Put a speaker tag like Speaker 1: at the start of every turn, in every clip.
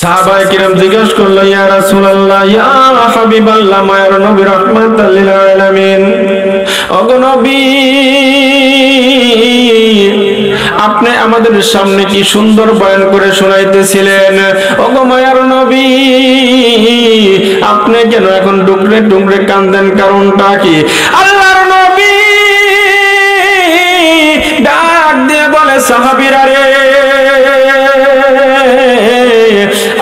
Speaker 1: সাহাবায়ে কিরাম জিজ্ঞেস করল, ইয়া রাসূলুল্লাহ, ইয়া হাবিবাল্লাহ, মায়ার নবী রাহমাতাল লিল আলামিন, ওগো নবী, আপনি আমাদের সামনে কি সুন্দর বয়ান করে শোনাইতেছিলেন। ওগো মায়ার নবী, আপনি কেন এখন ডুকরে ডুকরে কাঁদেন, কারণটা কি? আল্লাহর নবী ডাক দিয়ে বলে, সাহাবীরা রে,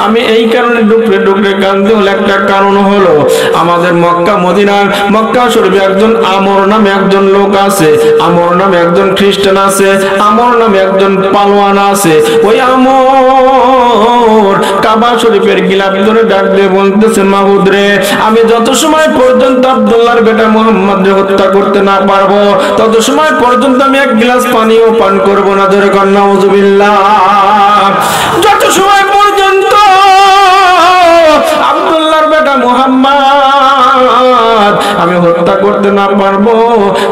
Speaker 1: আমি এই কারণে ডুকরে ডুকরে কাঁদতে হলো, একটা কারণ হলো আমাদের মক্কা মদিনার মক্কা শরীফে একজন আমর নামে একজন লোক আছে, আমর নামে একজন খ্রিস্টান আছে, আমর নামে একজন পালোয়ান আছে। ওই আমর কাবা শরীফের গিলাফ ধরে ডাক দিয়ে বলতেছে, মাবুদ রে, আমি যত সময় পর্যন্ত আব্দুল্লাহর বেটা মুহাম্মদকে হত্যা করতে না পারবো, তত সময় পর্যন্ত আমি এক গ্লাস পানিও পান করব না। জোরে কর নাউযুবিল্লাহ। যত সময় পর্যন্ত আব্দুল্লাহর বেটা মুহাম্মদ আমি হত্যা করতে না পারবো,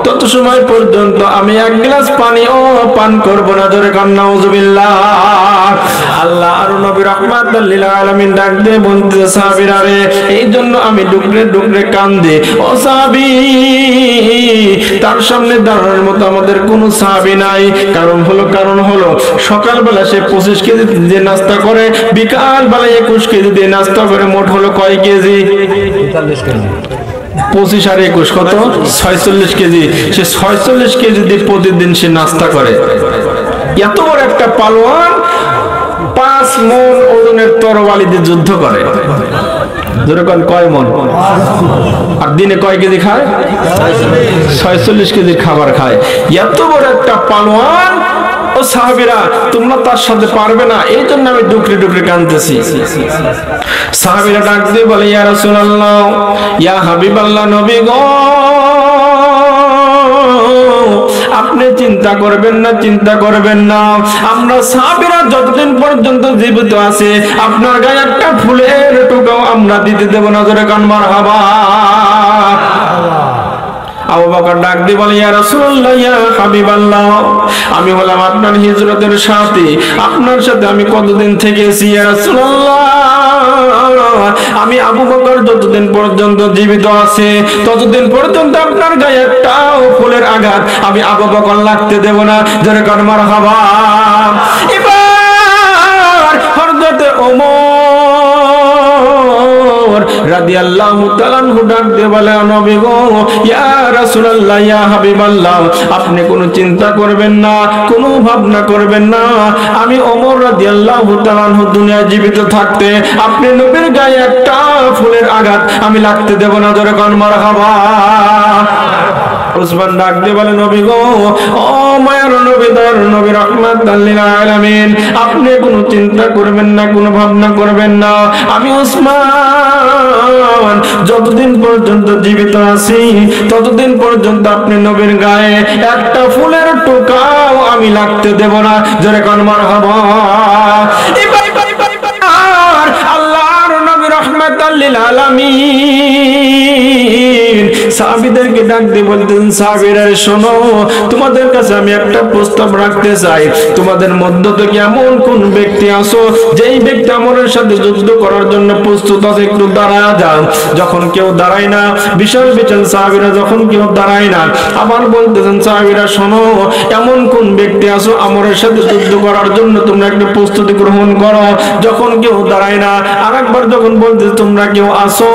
Speaker 1: তত সময় পর্যন্ত আমি এক গ্লাস পানিও পান করব না। জোরে কর নাউযুবিল্লাহ। আল্লাহ আর নবী রাহমাতাল লিল আলামিন ডাক দিয়ে বলতেছে, সাহাবীরা রে, এই জন্য আমি ডুকরে ডুকরে কান্দি। ও সাহাবী, তার সামনে দাঁড়ানোর মতো আমাদের কোনো সাহাবী নাই। কারণ হলো সকালবেলা সে 25 কেজি দিয়ে নাস্তা করে, বিকাল বেলায় 21 কেজি দিয়ে নাস্তা করে, মোট হলো কয় কেজি? 25 আর 21 কত? 46 কেজি। সে 46 কেজি দিয়ে প্রতিদিন সে নাস্তা করে। এত বড় একটা পালোয়ান 5 মণ ওজনের তরবারি দিয়ে যুদ্ধ করে। যেরকম কয় মণ? আর দিনে কয় কেজি খায়? 46 কেজি খাবার খায়। এত বড় একটা পালোয়ান, ও সাহাবীরা, তোমরা তার সাথে পারবে না, এই জন্য আমি ডুকরে ডুকরে কাঁদতেছি। সাহাবীরা ডাক দিয়ে বলে, ইয়া রাসূলুল্লাহ, ইয়া হাবিবাল্লাহ, নবী গো, আপনি চিন্তা করবেন না, চিন্তা করবেন না। আমরা সাহাবীরা যতদিন পর্যন্ত জীবিত আছে, আপনার গায়ে একটা ফুলের টুকাও আমরা দিতে দেব না। জোরে কান মারহাবা। আবু বকর ডাক দিয়ে বলে, ইয়া রাসূলুল্লাহ, ইয়া হাবিবাল্লাহ, আমি হলাম আপনার হিজরতের সাথী, আপনার সাথে আমি কতদিন থেকেছি। ইয়া রাসূলুল্লাহ, আমি আবু বকর যতদিন পর্যন্ত জীবিত আছে, ততদিন পর্যন্ত আপনার গায়ে একটাও ফুলের আঘাত আমি আবু বকর লাগতে দেব না। জোরে কান মারহাবা। এবার হযরত ওমর রাদিয়াল্লাহু তাআলা আনহু ডাক দিয়ে বলে, নবী গো, ইয়া রাসূলুল্লাহ, ইয়া হাবিবাল্লাহ, আপনি কোনো চিন্তা করবেন না, কোনো ভাবনা করবেন না। আমি ওমর রাদিয়াল্লাহু তাআলা আনহু দুনিয়ায় জীবিত থাকতে আপনি নবীর গায়ে একটা ফুলের আঘাত আমি লাগতে দেব না। জোরে কান মারহাবা। উসমান ডাক দিয়ে বলে, নবী গো, ও মায়ার নবী, দয়ার নবী রাহমাতাল লিল আলামিন, আপনি কোনো চিন্তা করবেন না, কোনো ভাবনা করবেন না। আমি উসমান যতদিন পর্যন্ত জীবিত আছি, ততদিন পর্যন্ত আপনি নবীর গায়ে একটা ফুলের টোকাও আমি লাগতে দেব না। জোরে কান মারহাবা। আল্লাহর নবী রাহমাতাল লিল আলামিন সাহাবীদেরকে ডাক দিয়ে বলতেন, সাহাবীরা শোনো, তোমাদের কাছে আমি একটা প্রস্তাব রাখতে চাই। তোমাদের মধ্য থেকে এমন কোন ব্যক্তি আছো যেই ব্যক্তি আমরের সাথে যুদ্ধ করার জন্য প্রস্তুত আছে, একটু দাঁড়ায় যান। যখন কেউ দাঁড়ায় না, বিশাল বিশাল সাহাবীরা যখন কেউ দাঁড়ায় না, আবার বলতেছেন, সাহাবীরা শোনো, এমন কোন ব্যক্তি আছো আমরের সাথে যুদ্ধ করার জন্য তোমরা একটু প্রস্তুতি গ্রহণ করো। যখন কেউ দাঁড়ায় না, আরেকবার যখন বলতে, তোমরা কেউ আসো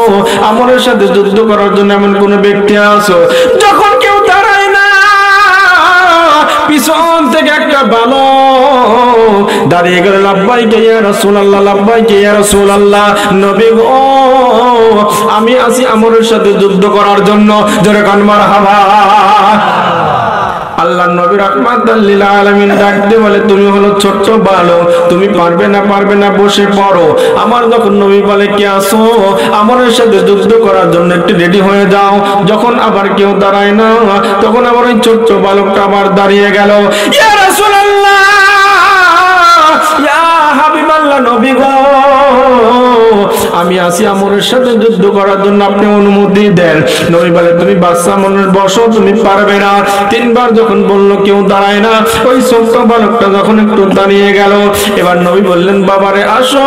Speaker 1: আমরের সাথে যুদ্ধ করার জন্য এমন কোন ব্যক্তি আছো। যখন কেউ দাঁড়ায় না, পিছন থেকে একটা বালক দাঁড়িয়ে গেল, লাব্বাইকা ইয়া রাসূলুল্লাহ, লাব্বাইকা ইয়া রাসূলুল্লাহ, নবী গো, আমি আছি আমরের সাথে যুদ্ধ করার জন্য। জোরে কান মারহাবা। আল্লাহর নবী রাহমাতাল লিল আলামিন ডাক দিয়ে বলে, তুমি হলো ছোট্ট বালক, তুমি পারবে না, বসে পড়ো। আমার যখন নবী বলে, কে আসো আমরের সাথে যুদ্ধ করার জন্য, একটু রেডি হয়ে যাও। যখন আবার কেউ দাঁড়ায় না, তখন আবার ওই ছোট্ট বালকটা আবার দাঁড়িয়ে গেল। ইয়া রাসূলুল্লাহ, ইয়া হাবিবাল্লাহ, নবী গো, আমি আসি আমরের সাথে যুদ্ধ করার জন্য, আপনি অনুমতি দেন। নবী বলে, তুমি বাচ্চা মনের বসো, তুমি পারবে না। 3 বার যখন বললো, কেউ দাঁড়ায় না, ওই ছোট্ট বালকটা যখন একটু দাঁড়িয়ে গেল, এবার নবী বললেন, বাবারে আসো,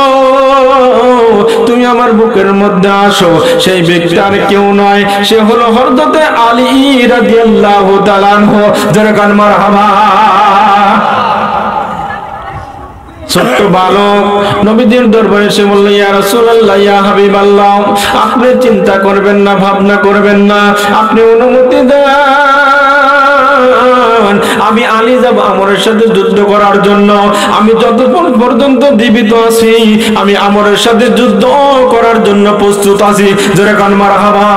Speaker 1: তুমি আমার বুকের মধ্যে আসো। সেই ব্যক্তি আর কেউ নয়, সে হলো হযরতে আলী রাদিয়াল্লাহু তাআলা আনহু। যারা কান মারহাবা। ছোট্ট বালক নবীজির দরবারে এসে বলল, ইয়া রাসূলুল্লাহ, ইয়া হাবিবাল্লাহ, আপনি চিন্তা করবেন না, ভাবনা করবেন না, আপনি অনুমতি দেন, আমি আলী যাব আমরের সাথে যুদ্ধ করার জন্য। আমি যতক্ষণ পর্যন্ত জীবিত আছি আমি আমরের সাথে যুদ্ধ করার জন্য প্রস্তুত আছি। জোরে কান মারহাবা।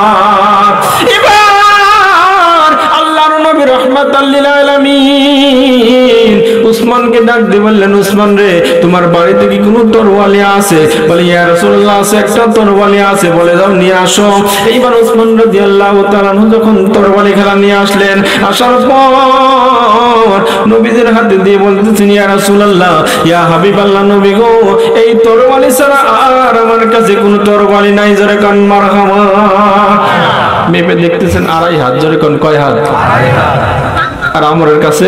Speaker 1: এবার আল্লাহর নবী রাহমাতাল লিল আলামিন উসমানকে ডাক দিয়ে বললেন, উসমান রে, তোমার বাড়িতে কি কোনো তরবারি আছে? বলে, ইয়া রাসূলুল্লাহ, আছে, একটা তরবারি আছে। বলে, যাও নিয়ে আসো। এইবার উসমান রাদিয়াল্লাহু তাআলা যখন তরবারি খেলা নিয়ে আসলেন, আসার পর নবীজির হাতে দিয়ে বলতেছেন, ইয়া রাসূলুল্লাহ, ইয়া হাবিবাল্লাহ, নবী গো, এই তরবারি ছাড়া আর আমার কাছে কোনো তরবারি নাই। জোরে কান মারহাবা। মেপে দেখতেছেন 2.5 হাত। জোরে কান, কয় হাত? 2.5 হাত। আর আমরের কাছে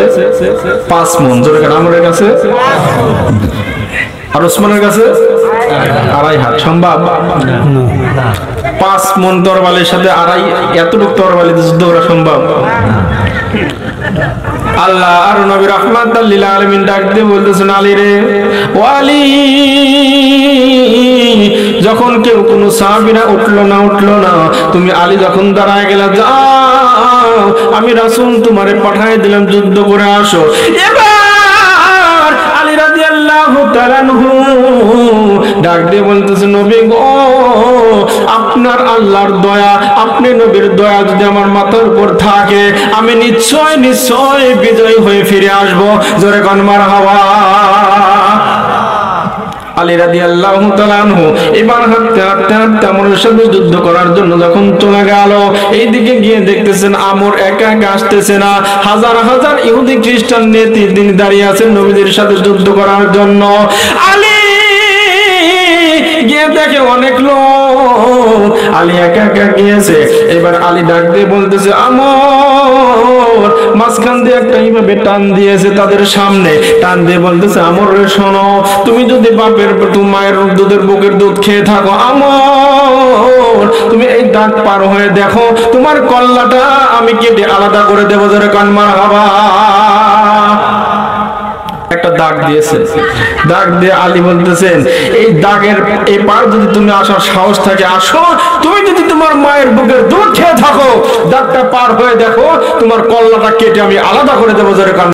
Speaker 1: 5 মণ। জোরে কান, আমরের কাছে আর ওসমানের কাছে 2.5 হাত। সম্ভব? 5 মণ তরবারির সাথে 2.5 এতটুকু তরবারিতে যুদ্ধ করা সম্ভব? আল্লাহ আর নবী রাহমাতাল লিল আলামিন ডাক দিয়ে বলতেছেন, আলী রে, ও আলী, যখন কেউ কোনো সাহাবীরা উঠলো না, তুমি আলী যখন দাঁড়ায় গেলা, যাও, আমি রাসূল তোমারে পাঠিয়ে দিলাম, যুদ্ধ করে আসো। এবার আলী রাদিয়াল্লাহু তাআলা ডাক দিয়ে বলতেছে, নবী গো, আপনার আল্লাহর দয়া, আপনি নবীর দয়া যদি আমার মাথার উপর থাকে, আমি নিশ্চয় বিজয় হয়ে ফিরে আসবো। জোরে কান মারহাবা। আলী রাদিয়াল্লাহু তাআলা আনহু এবার হাঁটতে আমরের সাথে যুদ্ধ করার জন্য যখন চলে গেল, এইদিকে গিয়ে দেখতেছেন আমর একা একা আসতেছে না, হাজার হাজার ইহুদি খ্রিস্টান নেতা তিনি দাঁড়িয়ে আছেন নবীদের সাথে যুদ্ধ করার জন্য। আলী গিয়ে দেখে অনেক লোক, আলী একা একা গিয়েছে। এবার আলী ডাক দিয়ে বলতেছে, আমর, মাঝখান দিয়ে একটা এইভাবে টান দিয়েছে তাদের সামনে, টান দিয়ে বলতেছে, আমর রে, শোনো, তুমি যদি বাপের মায়ের দুধের বুকের দুধ খেয়ে থাকো, আমর, তুমি এই দাগ পার হয়ে দেখো, তোমার কল্লাটা আমি কেটে আলাদা করে দেবো। জোরে কান মারহাবা। একটা দাগ দিয়েছে, দাগ দিয়ে আলী বলতেছেন, এই দাগের এই পার যদি তুমি আসার সাহস থাকে, আসো, তুমি যদি তোমার মায়ের বুকের দুধ খেয়ে থাকো, দাগটা পার হয়ে দেখো, তোমার কল্লাটা কেটে আমি আলাদা করে দেবো। জোরে কান